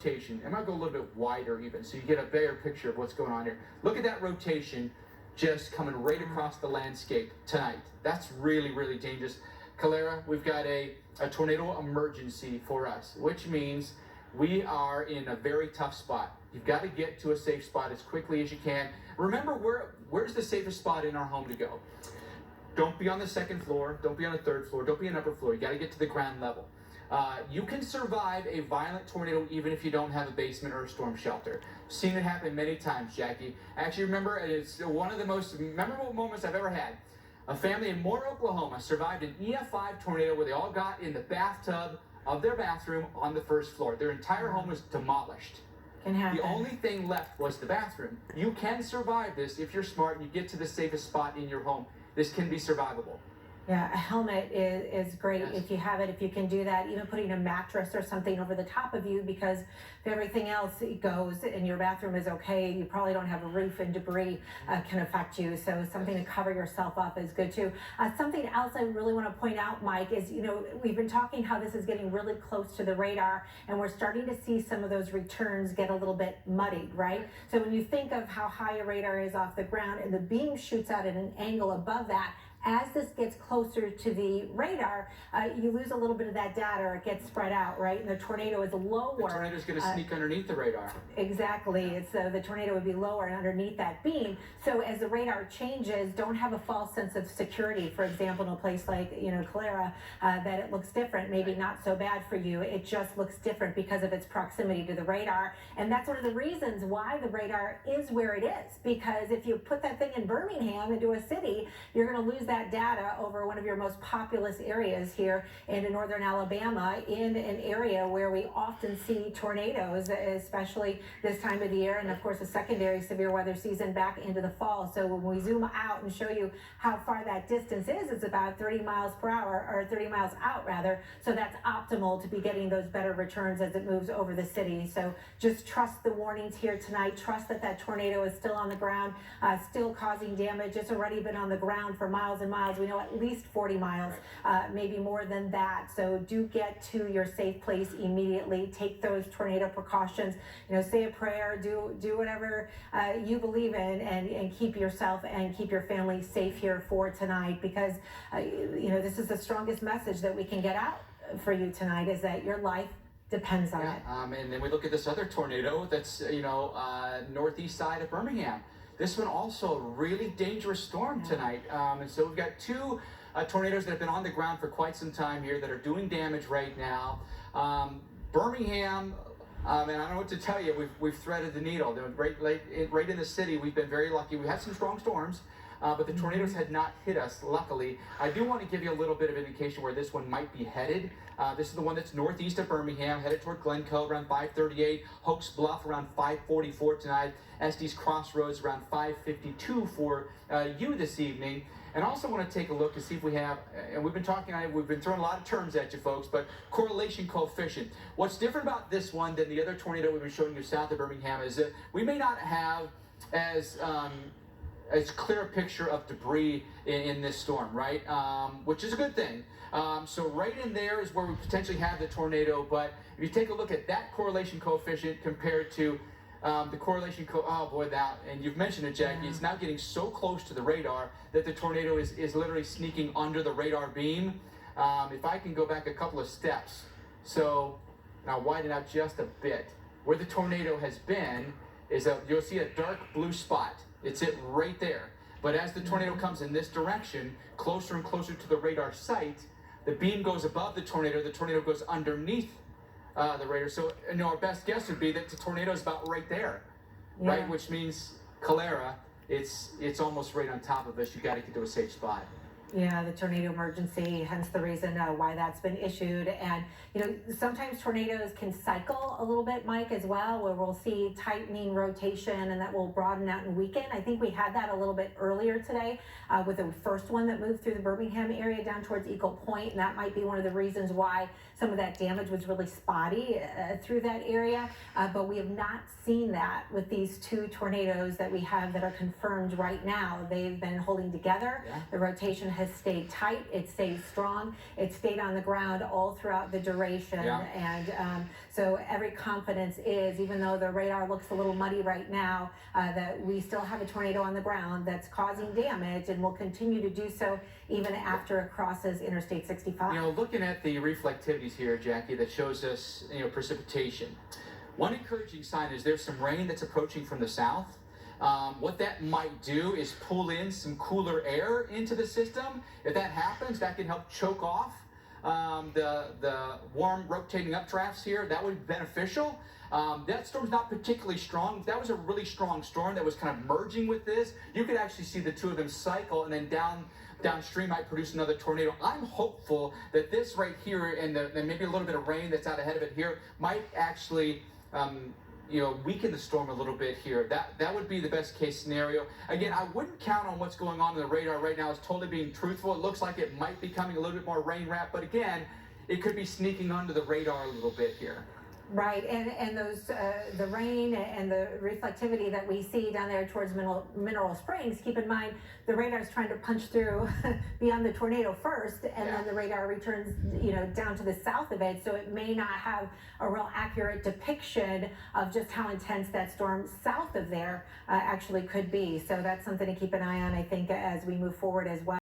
rotation. I'm going to go a little bit wider even, so you get a better picture of what's going on here. Look at that rotation just coming right across the landscape tonight. That's really, really dangerous. Calera, we've got a tornado emergency for us, which means we are in a very tough spot. You've got to get to a safe spot as quickly as you can. Remember, where's the safest spot in our home to go? Don't be on the second floor. Don't be on the third floor. Don't be on the upper floor. You got to get to the ground level. You can survive a violent tornado even if you don't have a basement or a storm shelter. Seen it happen many times, Jackie. I actually remember it's one of the most memorable moments I've ever had. A family in Moore, Oklahoma survived an EF5 tornado where they all got in the bathtub of their bathroom on the first floor. Their entire home was demolished. Can happen. The only thing left was the bathroom. You can survive this if you're smart and you get to the safest spot in your home. This can be survivable. Yeah, a helmet is great. Yes. If you have it, if you can do that, even putting a mattress or something over the top of you, because if everything else goes and your bathroom is okay, you probably don't have a roof and debris can affect you. So something to cover yourself up is good too. Something else I really want to point out, Mike, is, we've been talking how this is getting really close to the radar, and we're starting to see some of those returns get a little bit muddied, right? So when you think of how high a radar is off the ground and the beam shoots out at an angle above that, as this gets closer to the radar, you lose a little bit of that data, or it gets spread out, right? And the tornado is lower. The tornado is going to sneak underneath the radar. Exactly. It's the tornado would be lower underneath that beam. So as the radar changes, don't have a false sense of security. For example, in a place like Calera, that it looks different, maybe not so bad for you. It just looks different because of its proximity to the radar, and that's one of the reasons why the radar is where it is. Because if you put that thing in Birmingham, into a city, you're going to lose that data over one of your most populous areas here in northern Alabama, in an area where we often see tornadoes, especially this time of the year, and of course a secondary severe weather season back into the fall. So when we zoom out and show you how far that distance is, it's about 30 miles per hour, or 30 miles out rather. So that's optimal to be getting those better returns as it moves over the city. So just trust the warnings here tonight. Trust that that tornado is still on the ground, still causing damage. It's already been on the ground for miles and miles. We know at least 40 miles, maybe more than that. So do get to your safe place immediately. Take those tornado precautions. Say a prayer. Do whatever you believe in, and keep yourself and keep your family safe here for tonight. Because this is the strongest message that we can get out for you tonight, is that your life depends on it. And then we look at this other tornado that's northeast side of Birmingham. This one also a really dangerous storm tonight. And so we've got two tornadoes that have been on the ground for quite some time here that are doing damage right now. Birmingham, and I don't know what to tell you, we've threaded the needle. Right in the city, we've been very lucky. We had some strong storms, but the tornadoes had not hit us, luckily. I do want to give you a little bit of indication where this one might be headed. This is the one that's northeast of Birmingham, headed toward Glencoe around 5:38, Hoax Bluff around 5:44 tonight, Estes Crossroads around 5:52 for you this evening. And I also want to take a look to see if we have, and we've been throwing a lot of terms at you folks, but correlation coefficient. What's different about this one than the other tornado we've been showing you south of Birmingham is that we may not have as clear a picture of debris in this storm, right? Which is a good thing. So right in there is where we potentially have the tornado, but if you take a look at that correlation coefficient compared to the correlation, and you've mentioned it, Jackie, it's now getting so close to the radar that the tornado is literally sneaking under the radar beam. If I can go back a couple of steps, so now widen out just a bit. Where the tornado has been is you'll see a dark blue spot. It's it right there. But as the tornado comes in this direction, closer and closer to the radar site, the beam goes above the tornado goes underneath the radar. So our best guess would be that the tornado is about right there, right? Which means Calera, it's almost right on top of us. You got to get to a safe spot. Yeah, the tornado emergency, hence the reason why that's been issued. And sometimes tornadoes can cycle a little bit, Mike, as well, where we'll see tightening rotation and that will broaden out and weaken. I think we had that a little bit earlier today with the first one that moved through the Birmingham area down towards Eagle Point, and that might be one of the reasons why some of that damage was really spotty through that area. But we have not seen that with these two tornadoes that we have that are confirmed right now. They've been holding together. The rotation has stayed tight, it stays strong, it stayed on the ground all throughout the duration. Yeah. And so every confidence is, even though the radar looks a little muddy right now, that we still have a tornado on the ground that's causing damage and will continue to do so even after it crosses Interstate 65. You know, looking at the reflectivities here, Jackie, that shows us, you know, precipitation. One encouraging sign is there's some rain that's approaching from the south. What that might do is pull in some cooler air into the system. If that happens, that can help choke off the warm rotating updrafts here. That would be beneficial. That storm's not particularly strong. If that was a really strong storm that was kind of merging with this, you could actually see the two of them cycle, and then downstream might produce another tornado. I'm hopeful that this right here and maybe a little bit of rain that's out ahead of it here might actually you know, weaken the storm a little bit here. That would be the best case scenario. Again, I wouldn't count on what's going on in the radar right now as totally being truthful. It looks like it might be coming a little bit more rain wrap, but again, it could be sneaking under the radar a little bit here. Right, and those the rain and the reflectivity that we see down there towards Mineral Springs, keep in mind the radar is trying to punch through beyond the tornado first, and then the radar returns, you know, down to the south of it, so it may not have a real accurate depiction of just how intense that storm south of there actually could be. So that's something to keep an eye on, I think, as we move forward as well.